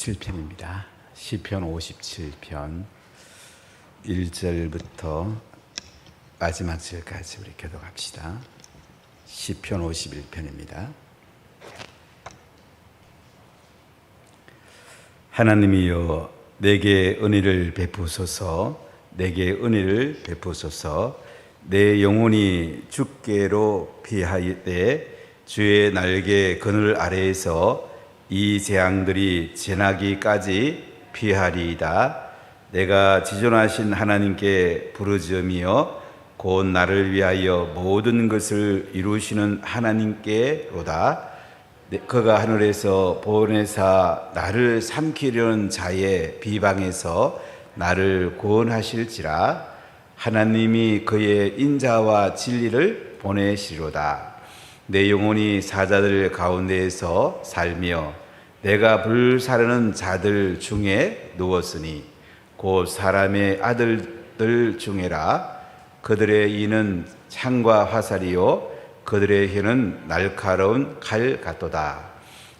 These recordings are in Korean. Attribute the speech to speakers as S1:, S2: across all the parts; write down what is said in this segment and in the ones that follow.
S1: 57편입니다. 시편 57편 1절부터 마지막 절까지 우리 교독합시다. 시편 51편입니다. 하나님이여 내게 은혜를 베푸소서, 내게 은혜를 베푸소서. 내 영혼이 주께로 피하되 주의 날개 그늘 아래에서 이 재앙들이 지나기까지 피하리이다. 내가 지존하신 하나님께 부르짖으며 곧 나를 위하여 모든 것을 이루시는 하나님께로다. 그가 하늘에서 보내사 나를 삼키려는 자의 비방에서 나를 구원하실지라. 하나님이 그의 인자와 진리를 보내시리로다. 내 영혼이 사자들 가운데에서 살며 내가 불사르는 자들 중에 누웠으니 곧 사람의 아들들 중에라. 그들의 이는 창과 화살이요 그들의 혀는 날카로운 칼 같도다.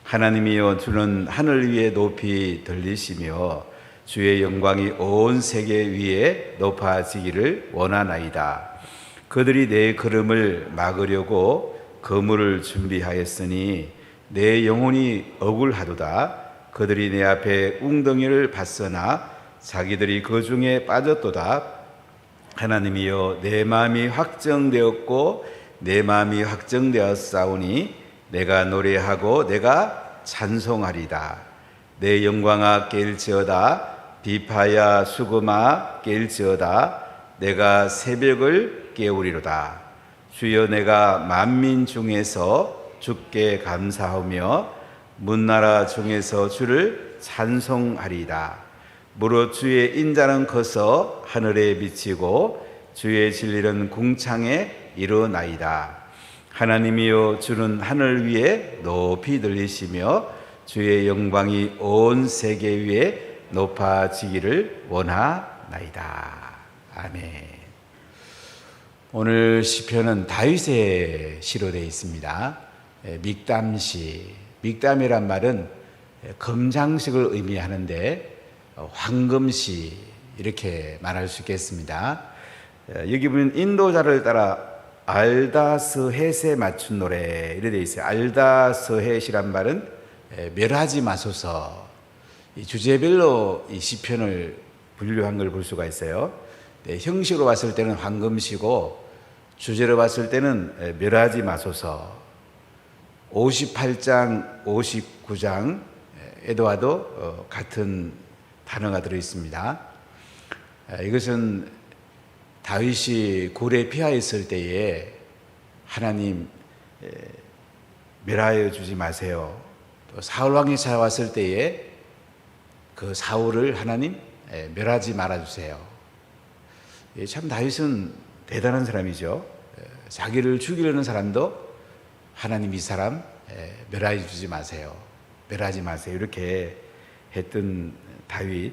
S1: 하나님이여 주는 하늘 위에 높이 들리시며 주의 영광이 온 세계 위에 높아지기를 원하나이다. 그들이 내 걸음을 막으려고 그물을 준비하였으니 내 영혼이 억울하도다. 그들이 내 앞에 웅덩이를 봤으나 자기들이 그 중에 빠졌도다. 하나님이여 내 마음이 확정되었고 내 마음이 확정되었사오니 내가 노래하고 내가 찬송하리다. 내 영광아 깰지어다. 비파야 수금아 깰지어다. 내가 새벽을 깨우리로다. 주여 내가 만민 중에서 주께 감사하며 문나라 중에서 주를 찬송하리이다. 무릇 주의 인자는 커서 하늘에 비치고 주의 진리는 궁창에 이르나이다. 하나님이여 주는 하늘 위에 높이 들리시며 주의 영광이 온 세계 위에 높아지기를 원하나이다. 아멘. 오늘 시편은 다윗의 시로 되어 있습니다. 믹담시, 믹담이란 말은 금장식을 의미하는데 황금시 이렇게 말할 수 있겠습니다. 여기 보면 인도자를 따라 알다스헷에 맞춘 노래 이렇게 되어 있어요. 알다스헷이란 말은 멸하지 마소서. 이 주제별로 이 시편을 분류한 걸 볼 수가 있어요. 형식으로 봤을 때는 황금시고 주제로 봤을 때는 멸하지 마소서. 58장, 59장에도 와도 같은 단어가 들어있습니다. 이것은 다윗이 굴에 피하였을 때에 하나님 멸하여 주지 마세요. 또 사울왕이 찾아왔을 때에 그 사울을 하나님 멸하지 말아주세요. 참 다윗은 대단한 사람이죠. 자기를 죽이려는 사람도 하나님 이 사람 멸하여 주지 마세요. 멸하지 마세요. 이렇게 했던 다윗.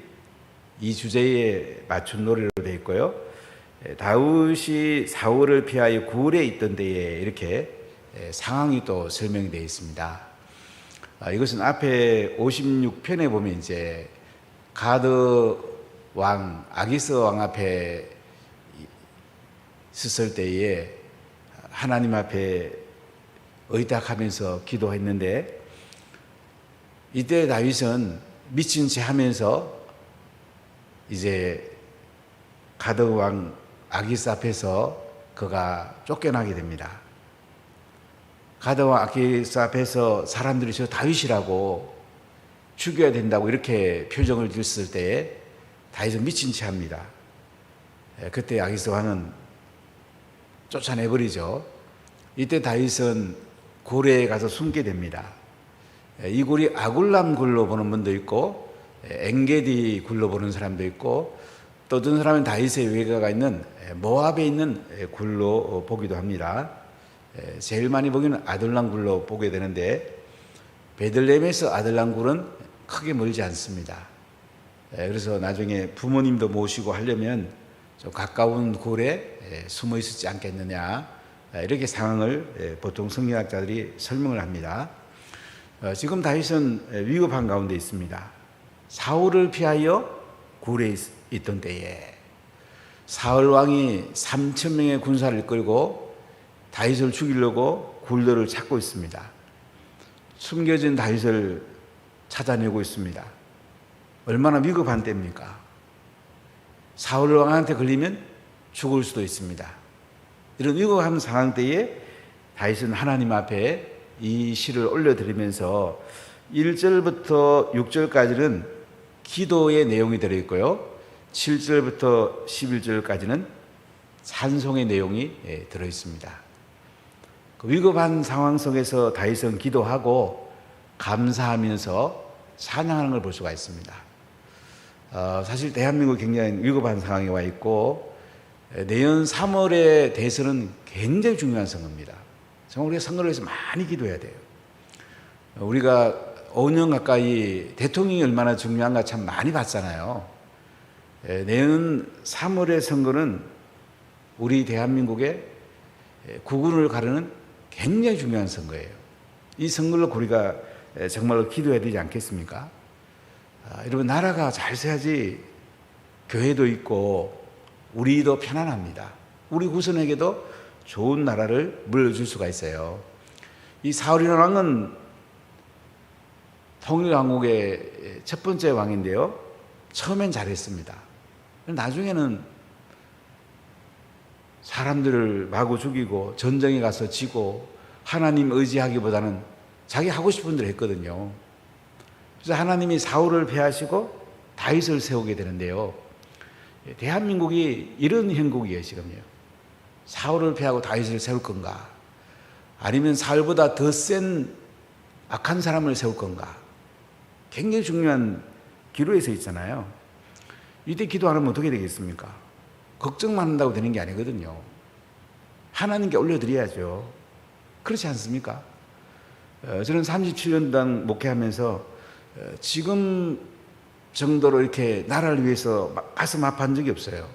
S1: 이 주제에 맞춘 노래로 되어 있고요. 다윗이 사울을 피하여 굴에 있던 때에 이렇게 상황이 또 설명이 되어 있습니다. 이것은 앞에 56편에 보면 이제 가드 왕, 아기스 왕 앞에 섰을 때에 하나님 앞에 의탁하면서 기도했는데 이때 다윗은 미친 채 하면서 이제 가드 왕 아기스 앞에서 그가 쫓겨나게 됩니다. 가드 왕 아기스 앞에서 사람들이 저 다윗이라고 죽여야 된다고 이렇게 표정을 지었을 때에 다윗은 미친 채 합니다. 그때 아기스 왕은 쫓아내버리죠. 이때 다윗은 굴에 가서 숨게 됩니다. 이 굴이 아굴람 굴로 보는 분도 있고 엔게디 굴로 보는 사람도 있고 또 어떤 사람은 다윗의 외가가 있는 모압에 있는 굴로 보기도 합니다. 제일 많이 보기는 아둘람 굴로 보게 되는데 베들레헴에서 아둘람 굴은 크게 멀지 않습니다. 그래서 나중에 부모님도 모시고 하려면 좀 가까운 굴에 숨어 있었지 않겠느냐 이렇게 상황을 보통 성경학자들이 설명을 합니다. 지금 다윗은 위급한 가운데 있습니다. 사울을 피하여 굴에 있던 때에 사울 왕이 3천 명의 군사를 끌고 다윗을 죽이려고 굴들을 찾고 있습니다. 숨겨진 다윗을 찾아내고 있습니다. 얼마나 위급한 때입니까? 사울 왕한테 걸리면 죽을 수도 있습니다. 이런 위급한 상황 때에 다윗은 하나님 앞에 이 시를 올려드리면서 1절부터 6절까지는 기도의 내용이 들어있고요, 7절부터 11절까지는 찬송의 내용이 들어있습니다. 그 위급한 상황 속에서 다윗은 기도하고 감사하면서 찬양하는 걸 볼 수가 있습니다. 사실 대한민국 굉장히 위급한 상황에 와 있고, 내년 3월의 대선은 굉장히 중요한 선거입니다. 정말 우리가 선거를 위해서 많이 기도해야 돼요. 우리가 5년 가까이 대통령이 얼마나 중요한가 참 많이 봤잖아요. 내년 3월의 선거는 우리 대한민국의 국운을 가르는 굉장히 중요한 선거예요. 이 선거를 우리가 정말로 기도해야 되지 않겠습니까? 여러분, 나라가 잘 서야지 교회도 있고 우리도 편안합니다. 우리 후손에게도 좋은 나라를 물려줄 수가 있어요. 이 사울이라는 왕은 통일왕국의 첫 번째 왕인데요, 처음엔 잘했습니다. 나중에는 사람들을 마구 죽이고 전쟁에 가서 지고 하나님 의지하기보다는 자기 하고 싶은 대로 했거든요. 그래서 하나님이 사울을 패하시고 다윗을 세우게 되는데요, 대한민국이 이런 형국이에요. 지금요, 사울을 패하고 다윗을 세울 건가, 아니면 사울보다 더 센 악한 사람을 세울 건가, 굉장히 중요한 기로에 서 있잖아요. 이때 기도 안 하면 어떻게 되겠습니까? 걱정만 한다고 되는 게 아니거든요. 하나님께 올려드려야죠. 그렇지 않습니까? 저는 37년당 목회하면서 지금 정도로 이렇게 나라를 위해서 가슴 아파한 적이 없어요.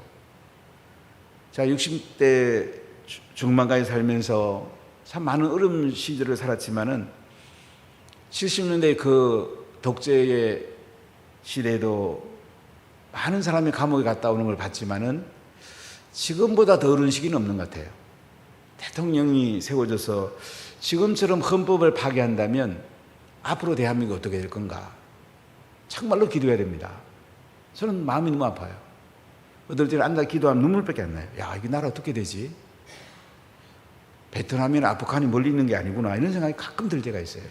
S1: 자, 60대 중반까지 살면서 참 많은 어려운 시절을 살았지만은 70년대 그 독재의 시대에도 많은 사람이 감옥에 갔다 오는 걸 봤지만은 지금보다 더 어려운 시기는 없는 것 같아요. 대통령이 세워져서 지금처럼 헌법을 파괴한다면 앞으로 대한민국 어떻게 될 건가, 정말로 기도해야 됩니다. 저는 마음이 너무 아파요. 어떨 때는 앉아 기도하면 눈물밖에 안 나요. 야, 이 나라 어떻게 되지? 베트남이나 아프간이 멀리 있는 게 아니구나, 이런 생각이 가끔 들 때가 있어요.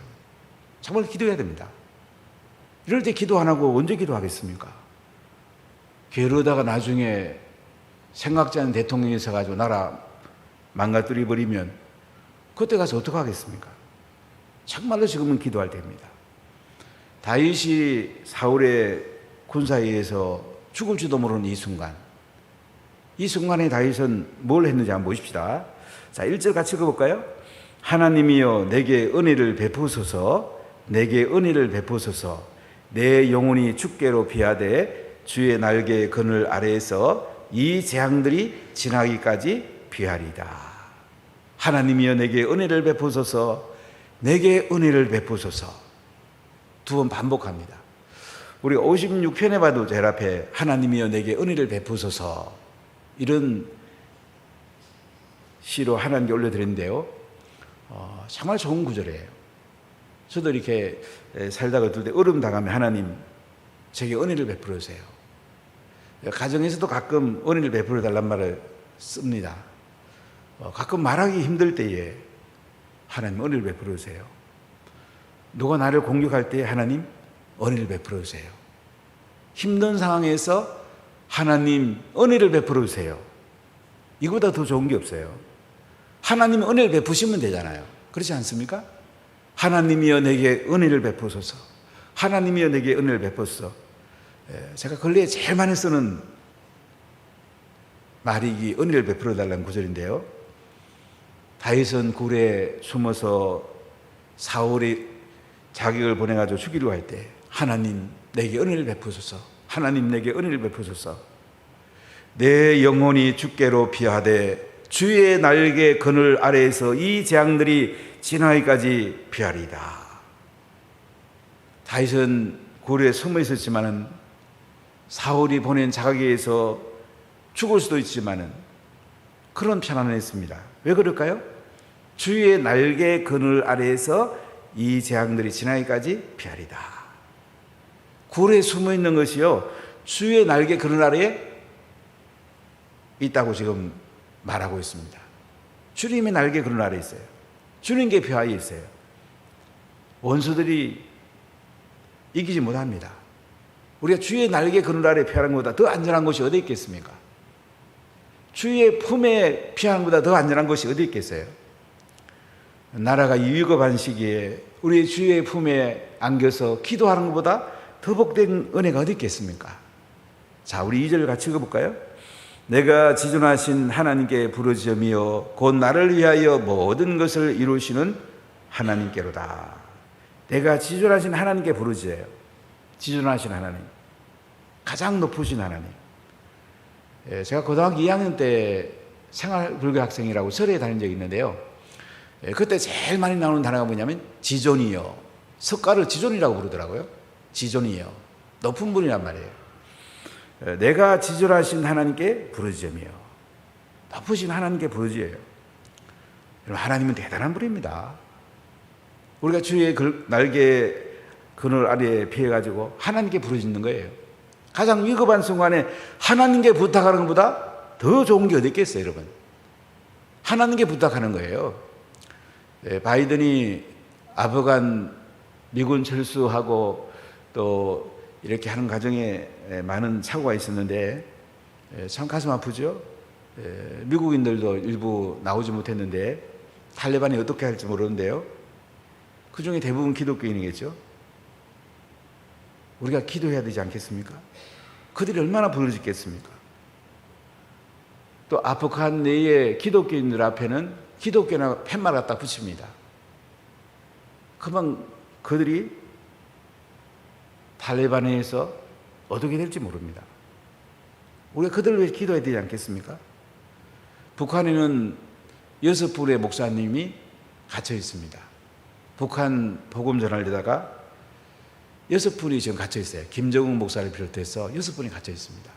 S1: 정말 기도해야 됩니다. 이럴 때 기도 안 하고 언제 기도하겠습니까? 게으르다가 나중에 생각지 않은 대통령이 있어가지고 나라 망가뜨려 버리면 그때 가서 어떻게 하겠습니까? 정말로 지금은 기도할 때입니다. 다윗이 사울의 군사에 의해서 죽을지도 모르는 이 순간에 다윗은 뭘 했는지 한번 보십시다. 자, 1절 같이 읽어볼까요? 하나님이여 내게 은혜를 베푸소서, 내게 은혜를 베푸소서. 내 영혼이 주께로 피하되 주의 날개 그늘 아래에서 이 재앙들이 지나기까지 피하리다. 하나님이여 내게 은혜를 베푸소서, 내게 은혜를 베푸소서. 두 번 반복합니다. 우리 56편에 봐도 제일 앞에 하나님이여 내게 은혜를 베푸소서, 이런 시로 하나님께 올려드렸는데요, 정말 좋은 구절이에요. 저도 이렇게 살다가 어떨 때 어려움 당하면 하나님 제게 은혜를 베풀어 주세요. 가정에서도 가끔 은혜를 베풀어 달란 말을 씁니다. 가끔 말하기 힘들 때에 하나님 은혜를 베풀어 주세요. 누가 나를 공격할 때 하나님 은혜를 베풀어 주세요. 힘든 상황에서 하나님 은혜를 베풀어 주세요. 이거보다 더 좋은 게 없어요. 하나님 은혜를 베푸시면 되잖아요. 그렇지 않습니까? 하나님이여 내게 은혜를 베푸소서, 하나님이여 내게 은혜를 베푸소서. 제가 근래에 제일 많이 쓰는 말이 이 은혜를 베풀어 달라는 구절인데요, 다윗은 굴에 숨어서 사울이 자격을 보내가지고 죽이려고 할 때 하나님 내게 은혜를 베푸소서, 하나님 내게 은혜를 베푸소서. 내 영혼이 주께로 피하되 주의 날개 그늘 아래에서 이 재앙들이 지나기까지 피하리다. 다윗은 굴에 숨어 있었지만은 사울이 보낸 자각에 의해서 죽을 수도 있지만은 그런 편안함이 있습니다. 왜 그럴까요? 주의 날개 그늘 아래에서 이 재앙들이 지나기까지 피하리다. 굴에 숨어 있는 것이요, 주의 날개 그늘 아래에 있다고 지금 말하고 있습니다. 주님의 날개 그늘 아래에 있어요. 주님께 피하에 있어요. 원수들이 이기지 못합니다. 우리가 주의 날개 그늘 아래 피하는 것보다 더 안전한 곳이 어디 있겠습니까? 주의 품에 피하는 것보다 더 안전한 곳이 어디 있겠어요? 나라가 위급한 시기에 우리 주의 품에 안겨서 기도하는 것보다 더 복된 은혜가 어디 있겠습니까? 자, 우리 2절 같이 읽어볼까요? 내가 지존하신 하나님께 부르짖으며 곧 나를 위하여 모든 것을 이루시는 하나님께로다. 내가 지존하신 하나님께 부르짖어요. 지존하신 하나님, 가장 높으신 하나님. 제가 고등학교 2학년 때 생활불교 학생이라고 설에 다닌 적이 있는데요. 그때 제일 많이 나오는 단어가 뭐냐면 지존이요. 석가를 지존이라고 부르더라고요. 지존이요. 높은 분이란 말이에요. 내가 지존하신 하나님께 부르짖으며, 높으신 하나님께 부르짖어요. 하나님은 대단한 분입니다. 우리가 주의 날개 그늘 아래에 피해가지고 하나님께 부르짖는 거예요. 가장 위급한 순간에 하나님께 부탁하는 것보다 더 좋은 게 어디 있겠어요, 여러분? 하나님께 부탁하는 거예요. 바이든이 아프간 미군 철수하고 또 이렇게 하는 과정에 많은 착오가 있었는데 참 가슴 아프죠. 미국인들도 일부 나오지 못했는데 탈레반이 어떻게 할지 모르는데요. 그 중에 대부분 기독교인이겠죠. 우리가 기도해야 되지 않겠습니까? 그들이 얼마나 부르짖겠습니까? 또 아프간 내의 기독교인들 앞에는 기독교나 팻말 갖다 붙입니다. 그만 그들이 탈레반에 의해서 어떻게 될지 모릅니다. 우리가 그들을 위해 기도해야 되지 않겠습니까? 북한에는 6분의 목사님이 갇혀 있습니다. 북한 복음 전하려다가 6분이 지금 갇혀 있어요. 김정은 목사를 비롯해서 6분이 갇혀 있습니다.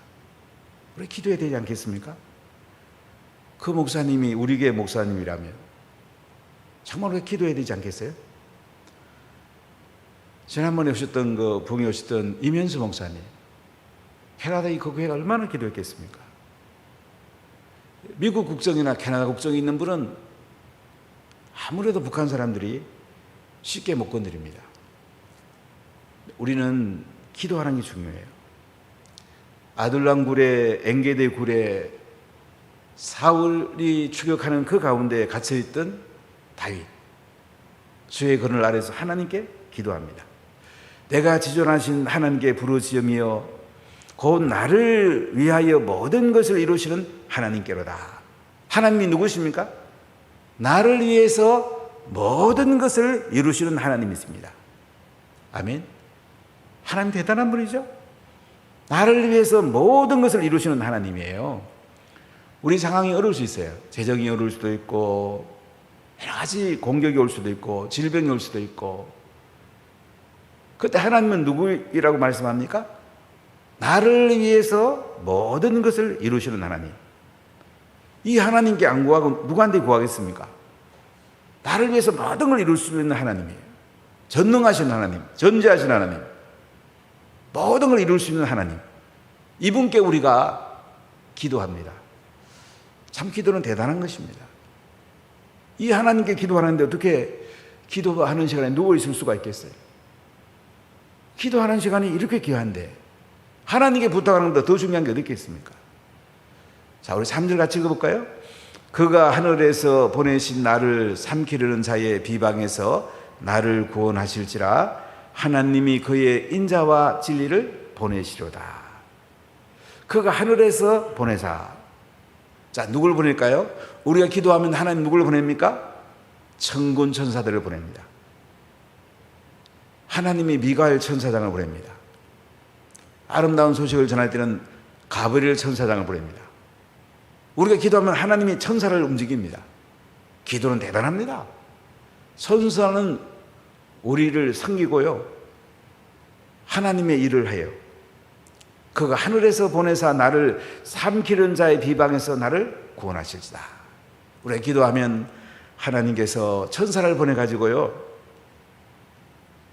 S1: 우리 기도해야 되지 않겠습니까? 그 목사님이 우리 교회 목사님이라면 정말 우리 기도해야 되지 않겠어요? 지난번에 오셨던 그 부흥에 오셨던 임현수 목사님, 캐나다의 그 교회가 얼마나 기도했겠습니까? 미국 국적이나 캐나다 국적이 있는 분은 아무래도 북한 사람들이 쉽게 못 건드립니다. 우리는 기도하는 게 중요해요. 아둘람 굴에, 엔게디 굴에 사울이 추격하는 그 가운데 갇혀있던 다윗, 주의 그늘 아래서 하나님께 기도합니다. 내가 지존하신 하나님께 부르짖으며 곧 나를 위하여 모든 것을 이루시는 하나님께로다. 하나님이 누구십니까? 나를 위해서 모든 것을 이루시는 하나님이십니다. 아멘. 하나님 대단한 분이죠. 나를 위해서 모든 것을 이루시는 하나님이에요. 우리 상황이 어려울 수 있어요. 재정이 어려울 수도 있고 여러 가지 공격이 올 수도 있고 질병이 올 수도 있고. 그때 하나님은 누구이라고 말씀합니까? 나를 위해서 모든 것을 이루시는 하나님. 이 하나님께 안 구하고 누구한테 구하겠습니까? 나를 위해서 모든 걸 이룰 수 있는 하나님이에요. 전능하신 하나님, 전지하신 하나님, 모든 걸 이룰 수 있는 하나님, 이분께 우리가 기도합니다. 참 기도는 대단한 것입니다. 이 하나님께 기도하는데 어떻게 기도하는 시간에 누워 있을 수가 있겠어요? 기도하는 시간이 이렇게 귀한데 하나님께 부탁하는 것보다 더 중요한 게 어디 있겠습니까? 자, 우리 3절 같이 읽어볼까요? 그가 하늘에서 보내신 나를 삼키려는 자의 비방에서 나를 구원하실지라 하나님이 그의 인자와 진리를 보내시려다. 그가 하늘에서 보내사. 자, 누굴 보낼까요? 우리가 기도하면 하나님 누굴 보냅니까? 천군 천사들을 보냅니다. 하나님이 미가엘 천사장을 보냅니다. 아름다운 소식을 전할 때는 가브리엘 천사장을 보냅니다. 우리가 기도하면 하나님이 천사를 움직입니다. 기도는 대단합니다. 천사는 우리를 섬기고요, 하나님의 일을 해요. 그가 하늘에서 보내사 나를 삼키는 자의 비방에서 나를 구원하실지다. 우리가 기도하면 하나님께서 천사를 보내가지고요,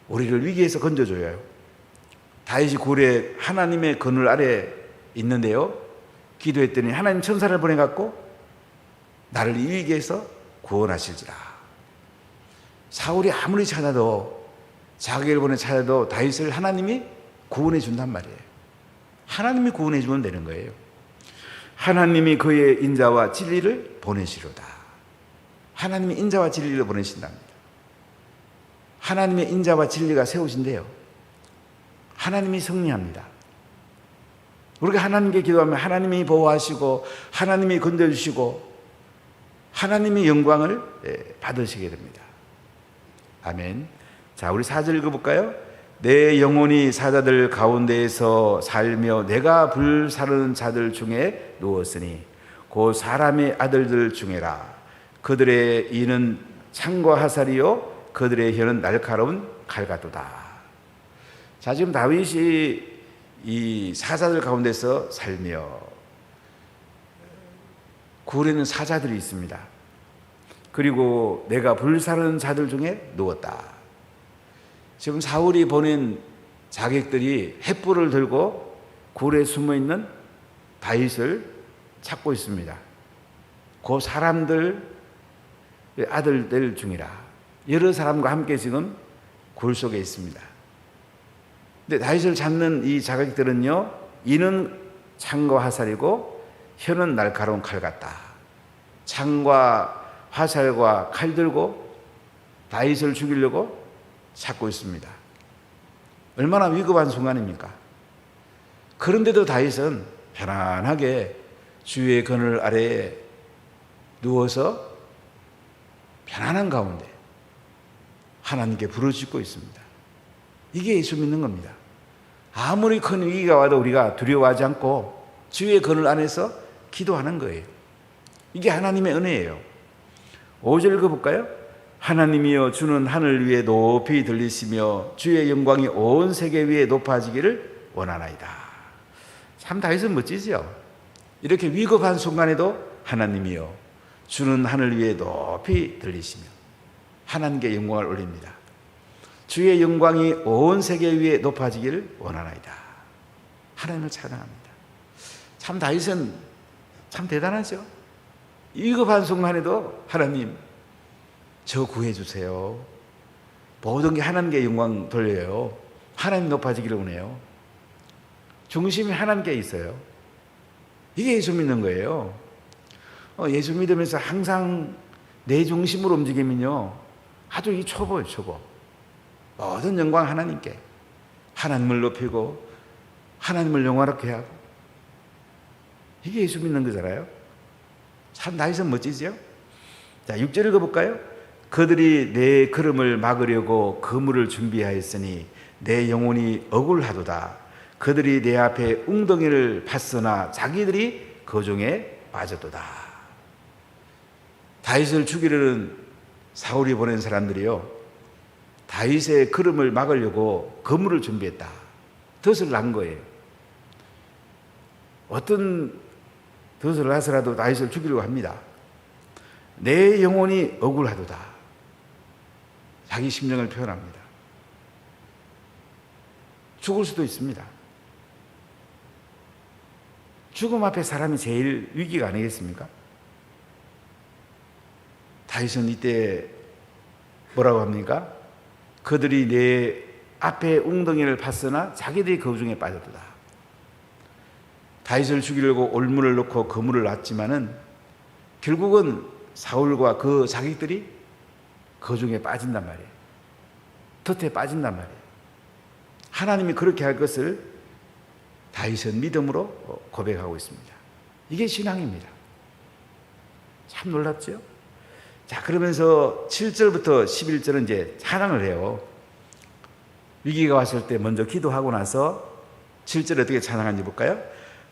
S1: 우리를 위기에서 건져줘요. 다윗이 굴에 하나님의 그늘 아래 있는데요, 기도했더니 하나님 천사를 보내갖고 나를 이 위기에서 구원하실지라. 사울이 아무리 찾아도, 자기를 보내 찾아도 다윗을 하나님이 구원해 준단 말이에요. 하나님이 구원해 주면 되는 거예요. 하나님이 그의 인자와 진리를 보내시로다. 하나님이 인자와 진리를 보내신답니다. 하나님의 인자와 진리가 세우신대요. 하나님이 승리합니다. 우리가 하나님께 기도하면 하나님이 보호하시고 하나님이 건져주시고 하나님의 영광을 받으시게 됩니다. 아멘. 자, 우리 4절 읽어볼까요? 내 영혼이 사자들 가운데에서 살며 내가 불사르는 자들 중에 누웠으니 곧 사람의 아들들 중에라. 그들의 이는 창과 화살이요 그들의 혀는 날카로운 칼같도다. 자, 지금 다윗이 이 사자들 가운데서 살며, 굴에는 사자들이 있습니다. 그리고 내가 불사르는 자들 중에 누웠다. 지금 사울이 보낸 자객들이 횃불을 들고 굴에 숨어있는 다윗을 찾고 있습니다. 그 사람들 아들들 중이라. 여러 사람과 함께 지금 굴 속에 있습니다. 근데 다윗을 찾는 이 자객들은요, 이는 창과 화살이고 혀는 날카로운 칼 같다. 창과 화살과 칼 들고 다윗을 죽이려고 찾고 있습니다. 얼마나 위급한 순간입니까? 그런데도 다윗은 편안하게 주의 그늘 아래에 누워서 편안한 가운데 하나님께 부르짖고 있습니다. 이게 예수 믿는 겁니다. 아무리 큰 위기가 와도 우리가 두려워하지 않고 주의 그늘 안에서 기도하는 거예요. 이게 하나님의 은혜예요. 5절 읽어볼까요? 하나님이여 주는 하늘 위에 높이 들리시며 주의 영광이 온 세계 위에 높아지기를 원하나이다. 참 다윗은 멋지죠? 이렇게 위급한 순간에도 하나님이여 주는 하늘 위에 높이 들리시며 하나님께 영광을 올립니다. 주의 영광이 온 세계 위에 높아지기를 원하나이다. 하나님을 찬양합니다. 참 다윗은 참 대단하죠? 위급한 순간에도 하나님 저 구해주세요. 모든 게 하나님께 영광 돌려요. 하나님 높아지기를 원해요. 중심이 하나님께 있어요. 이게 예수 믿는 거예요. 예수 믿으면서 항상 내 중심으로 움직이면요, 아주 이 초보예요, 초보. 모든 영광 하나님께. 하나님을 높이고 하나님을 영화롭게 하고. 이게 예수 믿는 거잖아요. 참 다윗은 멋지죠? 자, 6절 읽어볼까요? 그들이 내 걸음을 막으려고 그물을 준비하였으니 내 영혼이 억울하도다. 그들이 내 앞에 웅덩이를 팠으나 자기들이 그 중에 빠졌도다. 다윗을 죽이려는 사울이 보낸 사람들이요, 다윗의 걸음을 막으려고 그물을 준비했다. 덫을 난 거예요. 어떤 덫을 놔서라도 다윗을 죽이려고 합니다. 내 영혼이 억울하도다. 자기 심정을 표현합니다. 죽을 수도 있습니다. 죽음 앞에 사람이 제일 위기가 아니겠습니까? 다윗은 이때 뭐라고 합니까? 그들이 내 앞에 웅덩이를 팠으나 자기들이 그 중에 빠졌도다. 다윗을 죽이려고 올무를 놓고 그물을 놨지만은 결국은 사울과 그 자객들이 그 중에 빠진단 말이에요. 덫에 빠진단 말이에요. 하나님이 그렇게 할 것을 다윗은 믿음으로 고백하고 있습니다. 이게 신앙입니다. 참 놀랍죠? 자, 그러면서 7절부터 11절은 이제 찬양을 해요. 위기가 왔을 때 먼저 기도하고 나서 7절 어떻게 찬양하는지 볼까요?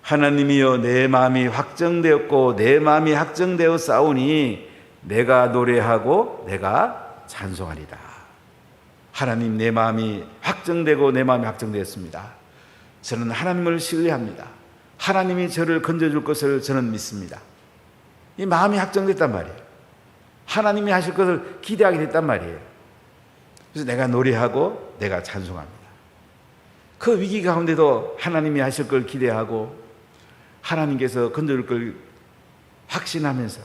S1: 하나님이여 내 마음이 확정되었고 내 마음이 확정되어 싸우니 내가 노래하고 내가 찬송하리다. 하나님, 내 마음이 확정되고 내 마음이 확정되었습니다. 저는 하나님을 신뢰합니다. 하나님이 저를 건져줄 것을 저는 믿습니다. 이 마음이 확정됐단 말이에요. 하나님이 하실 것을 기대하게 됐단 말이에요. 그래서 내가 노래하고 내가 찬송합니다. 그 위기 가운데도 하나님이 하실 걸 기대하고 하나님께서 건져줄 걸 확신하면서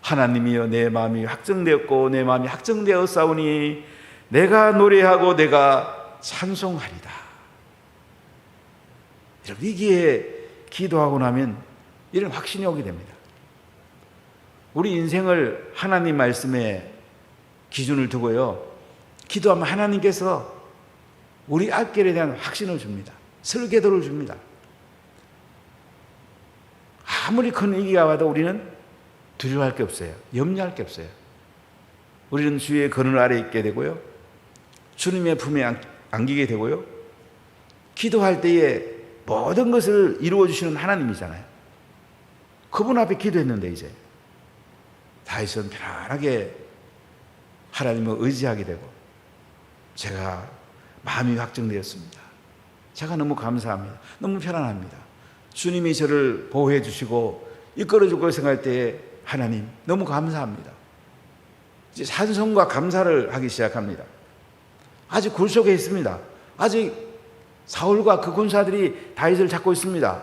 S1: 하나님이여 내 마음이 확정되었고 내 마음이 확정되었사오니 내가 노래하고 내가 찬송하리다. 이런 위기에 기도하고 나면 이런 확신이 오게 됩니다. 우리 인생을 하나님 말씀에 기준을 두고요, 기도하면 하나님께서 우리 앞길에 대한 확신을 줍니다. 설계도를 줍니다. 아무리 큰 위기가 와도 우리는 두려워할 게 없어요. 염려할 게 없어요. 우리는 주의 그늘 아래 있게 되고요, 주님의 품에 안기게 되고요, 기도할 때에 모든 것을 이루어 주시는 하나님이잖아요. 그분 앞에 기도했는데 이제 다윗은 편안하게 하나님을 의지하게 되고 제가 마음이 확정되었습니다. 제가 너무 감사합니다. 너무 편안합니다. 주님이 저를 보호해 주시고 이끌어 줄 걸 생각할 때 하나님 너무 감사합니다. 이제 찬송과 감사를 하기 시작합니다. 아직 굴 속에 있습니다. 아직 사울과 그 군사들이 다윗을 잡고 있습니다.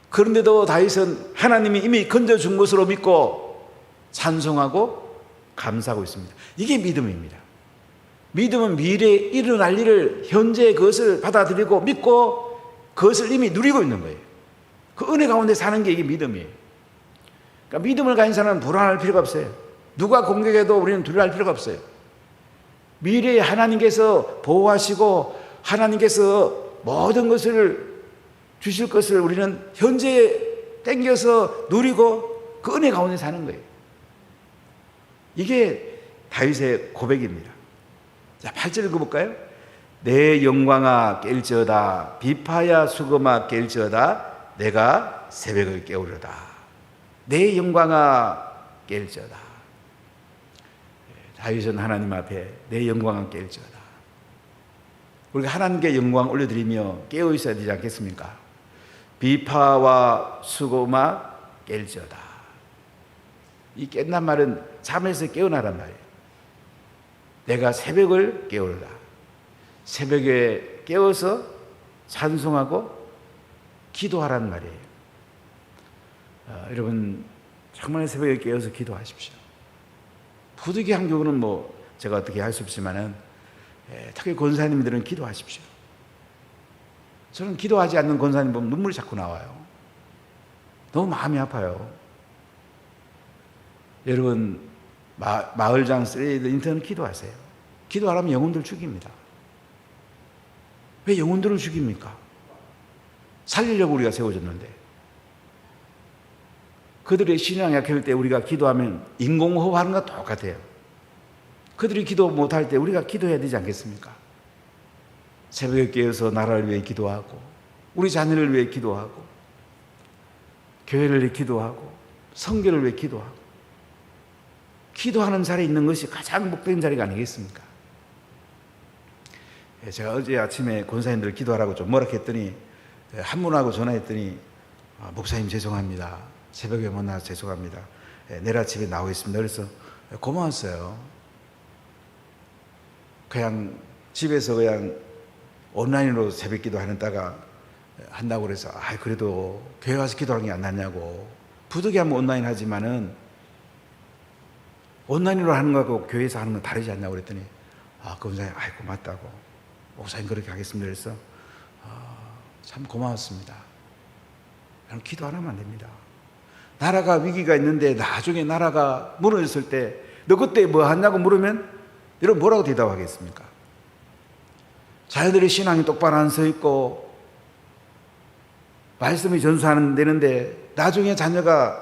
S1: 그런데도 다윗은 하나님이 이미 건져준 것으로 믿고 찬송하고 감사하고 있습니다. 이게 믿음입니다. 믿음은 미래에 일어날 일을 현재 그것을 받아들이고 믿고 그것을 이미 누리고 있는 거예요. 그 은혜 가운데 사는 게 이게 믿음이에요. 그러니까 믿음을 가진 사람은 불안할 필요가 없어요. 누가 공격해도 우리는 두려워할 필요가 없어요. 미래에 하나님께서 보호하시고 하나님께서 모든 것을 주실 것을 우리는 현재에 땡겨서 누리고 그 은혜 가운데 사는 거예요. 이게 다윗의 고백입니다. 자, 8절 읽어볼까요? 내 영광아 깰지어다, 비파야 수금아 깰지어다, 내가 새벽을 깨우려다. 내 영광아 깰지어다. 다윗은 하나님 앞에 내 영광아 깰지어다. 우리가 하나님께 영광 올려드리며 깨어 있어야 되지 않겠습니까? 비파와 수금아 깰지어다. 이 깬단 말은 잠에서 깨어나란 말이에요. 내가 새벽을 깨우려다. 새벽에 깨어서 찬송하고 기도하라는 말이에요. 여러분 정말 새벽에 깨어서 기도하십시오. 부득이한 경우는 제가 어떻게 할 수 없지만은 특히 권사님들은 기도하십시오. 저는 기도하지 않는 권사님 보면 눈물이 자꾸 나와요. 너무 마음이 아파요. 여러분 마을장, 쓰레기들, 인터넷 기도하세요. 기도 안 하면 영혼들 죽입니다. 왜 영혼들을 죽입니까? 살리려고 우리가 세워졌는데. 그들의 신앙이 약해질 때 우리가 기도하면 인공호흡하는 것과 똑같아요. 그들이 기도 못할 때 우리가 기도해야 되지 않겠습니까? 새벽에 깨어서 나라를 위해 기도하고 우리 자녀를 위해 기도하고 교회를 위해 기도하고 성교를 위해 기도하고 기도하는 자리에 있는 것이 가장 복된 자리가 아니겠습니까? 제가 어제 아침에 권사님들 기도하라고 좀 뭐라 했더니 한 분하고 전화했더니 목사님 죄송합니다. 새벽에 못 나와서 죄송합니다. 내일 아침에 나오겠습니다. 그래서 고마웠어요. 그냥 집에서 그냥 온라인으로 새벽 기도 하다가 한다고 그래서 그래도 교회 와서 기도하는 게 안 낫냐고. 부득이하면 온라인 하지만은 온라인으로 하는 거하고 교회에서 하는 건 다르지 않냐고 그랬더니 그 목사님 고맙다고 목사님 그렇게 하겠습니다. 그래서 참 고마웠습니다. 그럼 기도 안 하면 안 됩니다. 나라가 위기가 있는데 나중에 나라가 무너졌을 때 너 그때 뭐 하냐고 물으면 여러분 뭐라고 대답하겠습니까? 자녀들의 신앙이 똑바로 안 서 있고 말씀이 전수하는 되는데 나중에 자녀가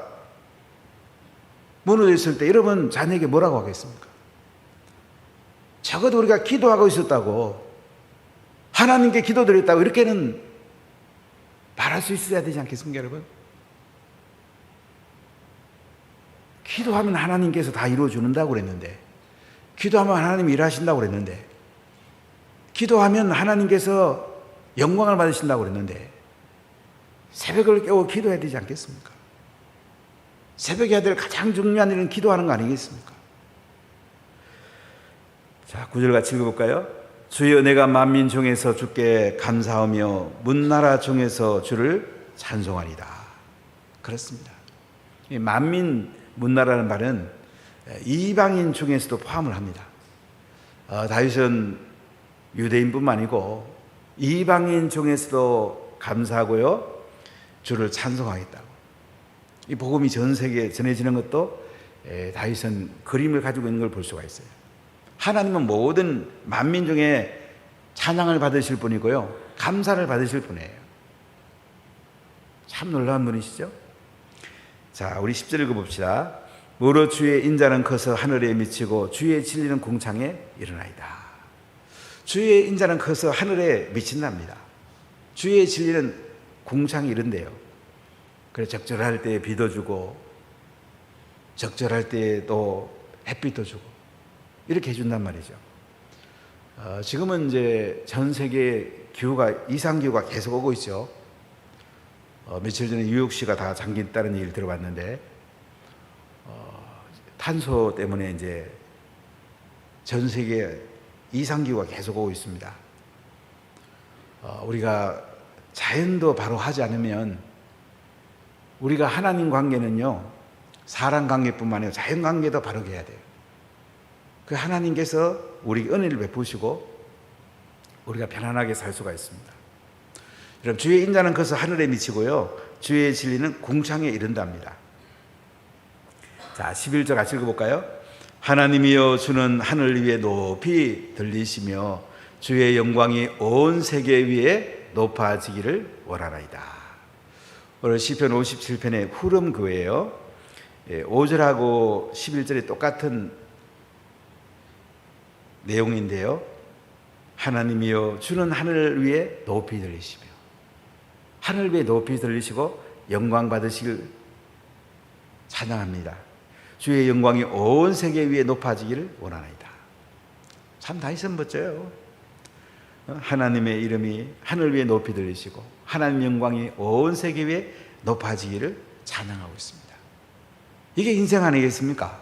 S1: 무너졌을 때 여러분 자녀에게 뭐라고 하겠습니까? 적어도 우리가 기도하고 있었다고 하나님께 기도드렸다고 이렇게는 말할 수 있어야 되지 않겠습니까 여러분? 기도하면 하나님께서 다 이루어주는다고 그랬는데 기도하면 하나님이 일하신다고 그랬는데 기도하면 하나님께서 영광을 받으신다고 그랬는데 새벽을 깨워 기도해야 되지 않겠습니까? 새벽에 해야 될 가장 중요한 일은 기도하는 거 아니겠습니까? 자, 9절 같이 읽어볼까요? 주여, 내가 만민 중에서 주께 감사하며 문나라 중에서 주를 찬송하리다. 그렇습니다. 이 만민, 문나라는 말은 이방인 중에서도 포함을 합니다. 다윗은 유대인뿐만 아니고 이방인 중에서도 감사하고요, 주를 찬송하겠다고. 이 복음이 전 세계에 전해지는 것도 다윗은 그림을 가지고 있는 걸 볼 수가 있어요. 하나님은 모든 만민 중에 찬양을 받으실 분이고요, 감사를 받으실 분이에요. 참 놀라운 분이시죠? 자, 우리 10절 읽어봅시다. 무릇 주의 인자는 커서 하늘에 미치고 주의 진리는 궁창에 일어나이다. 주의 인자는 커서 하늘에 미친답니다. 주의 진리는 궁창에 이른대요. 그래, 적절할 때 비도 주고 적절할 때 또 햇빛도 주고 이렇게 해준단 말이죠. 지금은 이제 전 세계 기후가, 이상기후가 계속 오고 있죠. 며칠 전에 뉴욕시가 다 잠긴다는 얘기를 들어봤는데, 탄소 때문에 이제 전 세계 이상기후가 계속 오고 있습니다. 우리가 자연도 바로 하지 않으면 우리가 하나님 관계는요, 사람 관계뿐만 아니라 자연 관계도 바르게 해야 돼요. 그 하나님께서 우리에게 은혜를 베푸시고 우리가 편안하게 살 수가 있습니다. 여러분, 주의 인자는 커서 하늘에 미치고요, 주의 진리는 궁창에 이른답니다. 자, 11절 같이 읽어볼까요? 하나님이여, 주는 하늘 위에 높이 들리시며 주의 영광이 온 세계 위에 높아지기를 원하나이다. 오늘 시편 57편의 후렴구예요. 5절하고 11절이 똑같은 내용인데요. 하나님이여, 주는 하늘 위에 높이 들리시며, 하늘 위에 높이 들리시고 영광 받으시길 찬양합니다. 주의 영광이 온 세계 위에 높아지기를 원하나이다. 참 다윗은 멋져요. 하나님의 이름이 하늘 위에 높이 들리시고 하나님 영광이 온 세계 위에 높아지기를 찬양하고 있습니다. 이게 인생 아니겠습니까?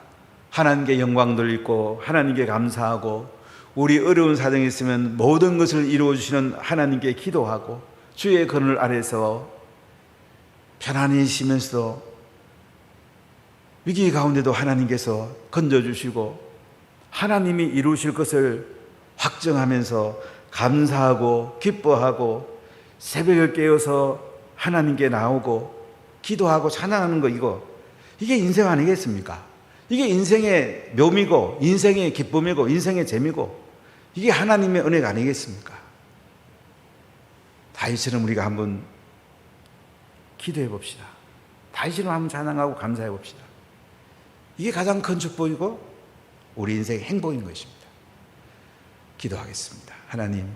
S1: 하나님께 영광 돌리고 하나님께 감사하고, 우리 어려운 사정이 있으면 모든 것을 이루어주시는 하나님께 기도하고, 주의 그늘 아래서 편안히 쉬면서도 위기 가운데도 하나님께서 건져주시고 하나님이 이루실 것을 확정하면서 감사하고 기뻐하고 새벽에 깨어서 하나님께 나오고 기도하고 찬양하는 거, 이게 인생 아니겠습니까? 이게 인생의 묘미고 인생의 기쁨이고 인생의 재미고, 이게 하나님의 은혜가 아니겠습니까? 다윗처럼 우리가 한번 기도해 봅시다. 다윗처럼 한번 찬양하고 감사해 봅시다. 이게 가장 큰 축복이고 우리 인생의 행복인 것입니다. 기도하겠습니다. 하나님,